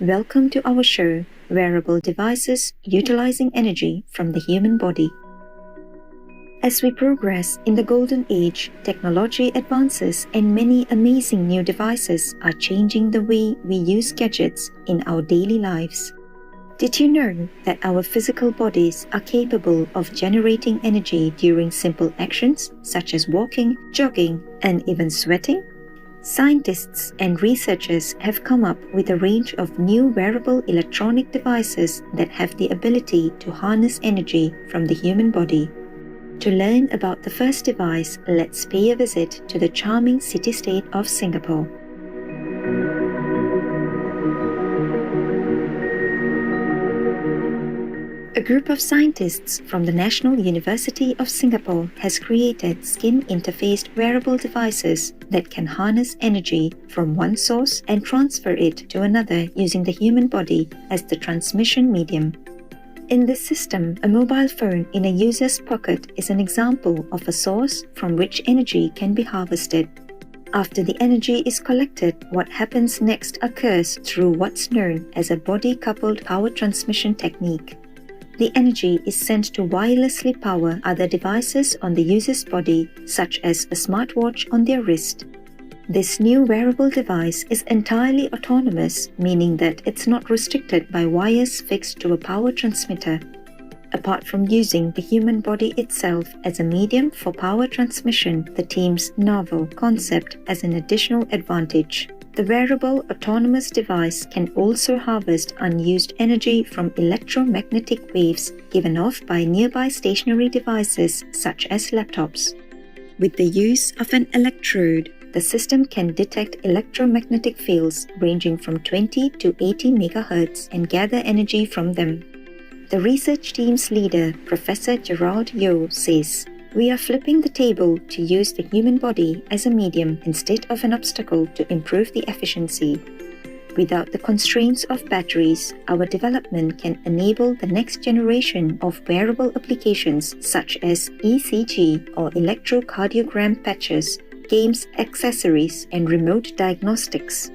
Welcome to our show, Wearable Devices Utilizing Energy from the Human Body. As we progress in the golden age, technology advances and many amazing new devices are changing the way we use gadgets in our daily lives. Did you know that our physical bodies are capable of generating energy during simple actions such as walking, jogging, and even sweating? Scientists and researchers have come up with a range of new wearable electronic devices that have the ability to harness energy from the human body. To learn about the first device, let's pay a visit to the charming city-state of Singapore. A group of scientists from the National University of Singapore has created skin-interfaced wearable devices that can harness energy from one source and transfer it to another using the human body as the transmission medium. In this system, a mobile phone in a user's pocket is an example of a source from which energy can be harvested. After the energy is collected, what happens next occurs through what's known as a body-coupled power transmission technique. The energy is sent to wirelessly power other devices on the user's body, such as a smartwatch on their wrist. This new wearable device is entirely autonomous, meaning that it's not restricted by wires fixed to a power transmitter. Apart from using the human body itself as a medium for power transmission, the team's novel concept as an additional advantage. The wearable autonomous device can also harvest unused energy from electromagnetic waves given off by nearby stationary devices such as laptops. With the use of an electrode, the system can detect electromagnetic fields ranging from 20 to 80 MHz and gather energy from them. The research team's leader, Professor Gerald Yeo, says, "We are flipping the table to use the human body as a medium instead of an obstacle to improve the efficiency. Without the constraints of batteries, our development can enable the next generation of wearable applications such as ECG or electrocardiogram patches, games, accessories, and remote diagnostics."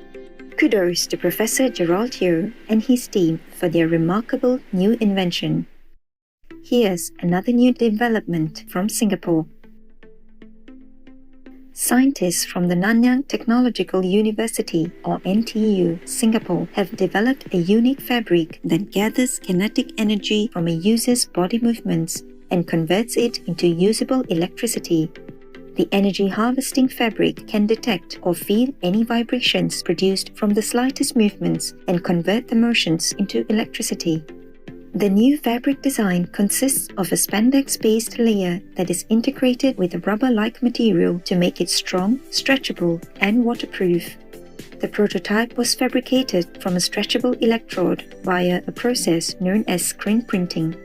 Kudos to Professor Gerald Yeo and his team for their remarkable new invention. Here's another new development from Singapore. Scientists from the Nanyang Technological University, or NTU, Singapore, have developed a unique fabric that gathers kinetic energy from a user's body movements and converts it into usable electricity. The energy harvesting fabric can detect or feel any vibrations produced from the slightest movements and convert the motions into electricity. The new fabric design consists of a spandex-based layer that is integrated with a rubber-like material to make it strong, stretchable, and waterproof. The prototype was fabricated from a stretchable electrode via a process known as screen printing.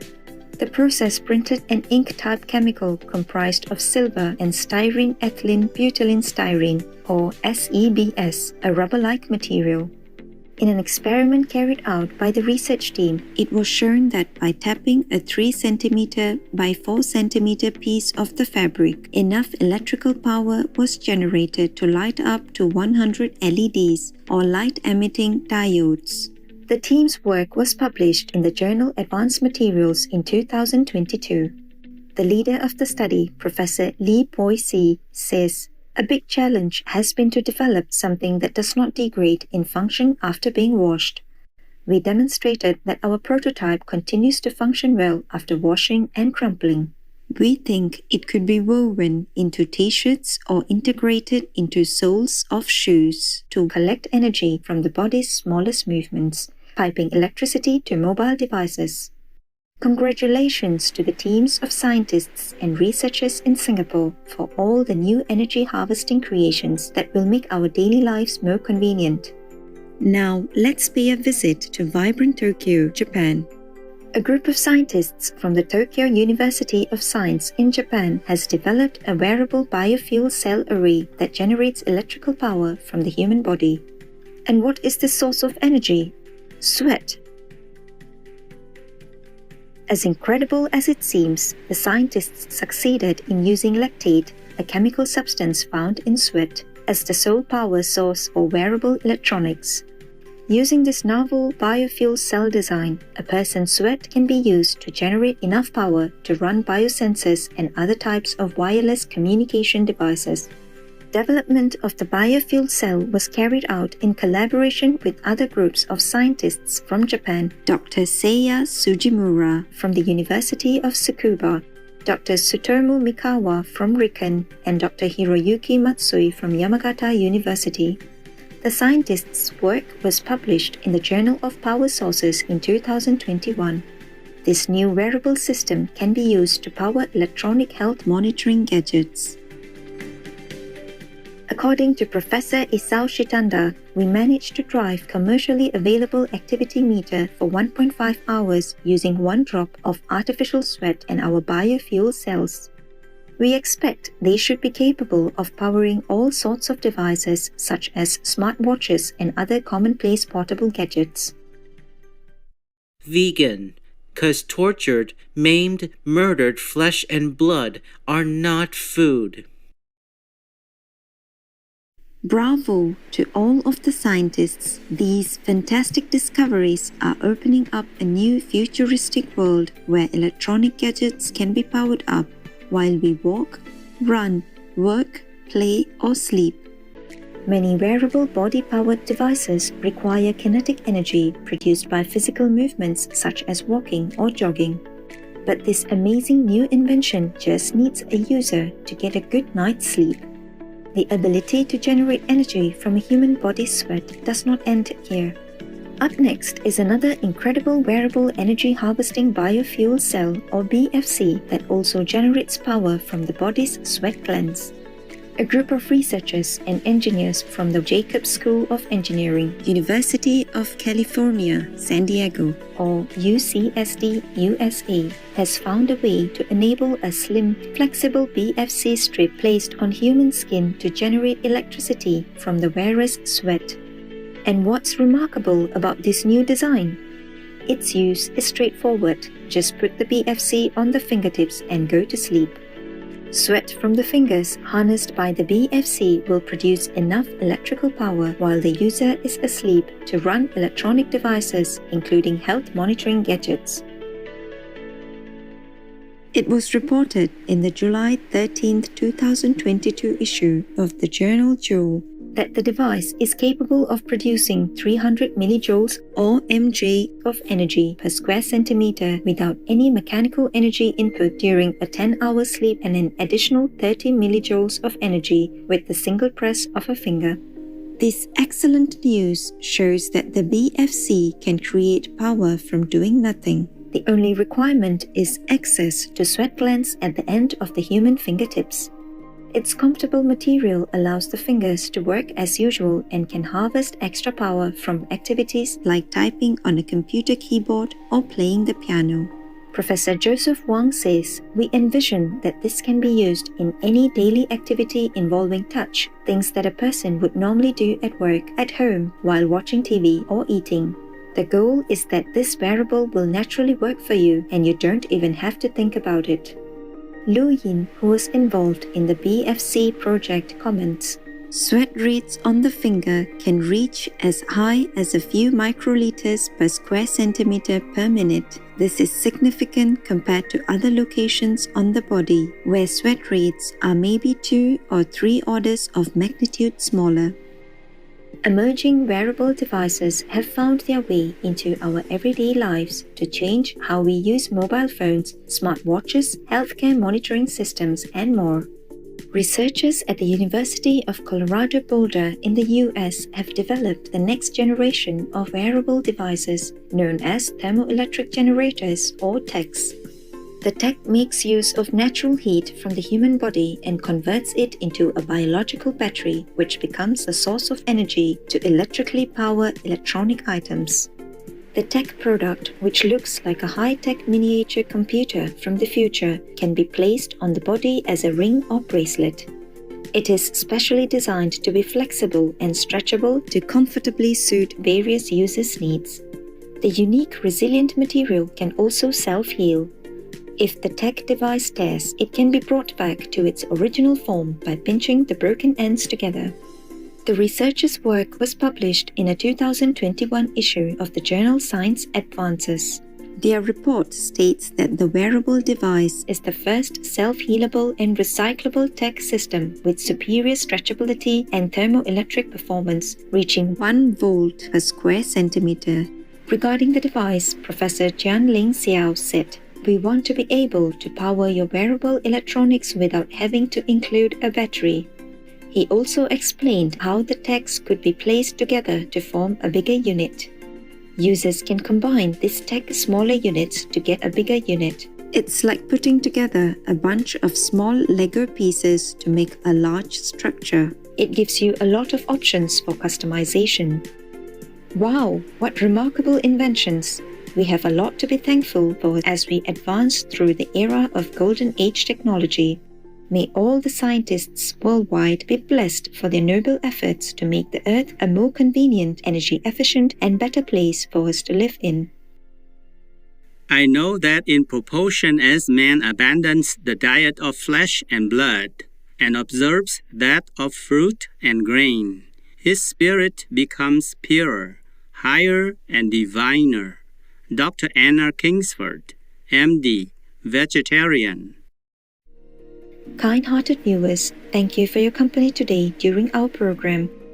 The process printed an ink-type chemical comprised of silver and styrene ethylene butylene styrene, or SEBS, a rubber-like material. In an experiment carried out by the research team, it was shown that by tapping a 3 cm by 4 cm piece of the fabric, enough electrical power was generated to light up to 100 LEDs, or light-emitting diodes. The team's work was published in the journal Advanced Materials in 2022. The leader of the study, Professor Lee Poi-see, says, "A big challenge has been to develop something that does not degrade in function after being washed. We demonstrated that our prototype continues to function well after washing and crumpling. We think it could be woven into t-shirts or integrated into soles of shoes to collect energy from the body's smallest movements, piping electricity to mobile devices." Congratulations to the teams of scientists and researchers in Singapore for all the new energy harvesting creations that will make our daily lives more convenient. Now, let's pay a visit to vibrant Tokyo, Japan. A group of scientists from the Tokyo University of Science in Japan has developed a wearable biofuel cell array that generates electrical power from the human body. And what is the source of energy? Sweat. As incredible as it seems, the scientists succeeded in using lactate, a chemical substance found in sweat, as the sole power source for wearable electronics. Using this novel biofuel cell design, a person's sweat can be used to generate enough power to run biosensors and other types of wireless communication devices. Development of the biofuel cell was carried out in collaboration with other groups of scientists from Japan, Dr. Seiya Sujimura from the University of Tsukuba, Dr. Tsutomu Mikawa from Riken, and Dr. Hiroyuki Matsui from Yamagata University. The scientists' work was published in the Journal of Power Sources in 2021. This new wearable system can be used to power electronic health monitoring gadgets. According to Professor Isao Shitanda, we managed to drive commercially available activity meter for 1.5 hours using 1 drop of artificial sweat and our biofuel cells. We expect they should be capable of powering all sorts of devices such as smartwatches and other commonplace portable gadgets. Vegan, 'cause tortured, maimed, murdered flesh and blood are not food. Bravo to all of the scientists. These fantastic discoveries are opening up a new futuristic world where electronic gadgets can be powered up while we walk, run, work, play, or sleep. Many wearable body-powered devices require kinetic energy produced by physical movements such as walking or jogging. But this amazing new invention just needs a user to get a good night's sleep. The ability to generate energy from a human body's sweat does not end here. Up next is another incredible wearable energy harvesting biofuel cell or BFC that also generates power from the body's sweat glands. A group of researchers and engineers from the Jacobs School of Engineering, University of California, San Diego, or UCSD, USA, has found a way to enable a slim, flexible BFC strip placed on human skin to generate electricity from the wearer's sweat. And what's remarkable about this new design? Its use is straightforward. Just put the BFC on the fingertips and go to sleep. Sweat from the fingers harnessed by the BFC will produce enough electrical power while the user is asleep to run electronic devices, including health monitoring gadgets. It was reported in the July 13, 2022 issue of the journal Joule that the device is capable of producing 300 millijoules or mJ of energy per square centimeter without any mechanical energy input during a 10-hour sleep and an additional 30 millijoules of energy with the single press of a finger. This excellent news shows that the BFC can create power from doing nothing. The only requirement is access to sweat glands at the end of the human fingertips. Its comfortable material allows the fingers to work as usual and can harvest extra power from activities like typing on a computer keyboard or playing the piano. Professor Joseph Wang says, "We envision that this can be used in any daily activity involving touch, things that a person would normally do at work, at home, while watching TV or eating. The goal is that this wearable will naturally work for you and you don't even have to think about it." Lu Yin, who was involved in the BFC project, comments, "Sweat rates on the finger can reach as high as a few microliters per square centimeter per minute. This is significant compared to other locations on the body, where sweat rates are maybe 2 or 3 orders of magnitude smaller." Emerging wearable devices have found their way into our everyday lives to change how we use mobile phones, smartwatches, healthcare monitoring systems, and more. Researchers at the University of Colorado Boulder in the US have developed the next generation of wearable devices known as thermoelectric generators or TECs. The TEC makes use of natural heat from the human body and converts it into a biological battery, which becomes a source of energy to electrically power electronic items. The TEC product, which looks like a high-tech miniature computer from the future, can be placed on the body as a ring or bracelet. It is specially designed to be flexible and stretchable to comfortably suit various users' needs. The unique resilient material can also self-heal. If the TEC device tears, it can be brought back to its original form by pinching the broken ends together. The researchers' work was published in a 2021 issue of the journal Science Advances. Their report states that the wearable device is the first self-healable and recyclable tech system with superior stretchability and thermoelectric performance, reaching 1 volt per square centimeter. Regarding the device, Professor Jianling Xiao said, "We want to be able to power your wearable electronics without having to include a battery." He also explained how the techs could be placed together to form a bigger unit. Users can combine this tech smaller units to get a bigger unit. It's like putting together a bunch of small Lego pieces to make a large structure. It gives you a lot of options for customization. Wow, what remarkable inventions! We have a lot to be thankful for as we advance through the era of Golden Age technology. May all the scientists worldwide be blessed for their noble efforts to make the Earth a more convenient, energy-efficient, and better place for us to live in. I know that in proportion as man abandons the diet of flesh and blood and observes that of fruit and grain, his spirit becomes purer, higher, and diviner. Dr. Anna Kingsford, MD, vegetarian. Kind-hearted viewers, thank you for your company today during our program.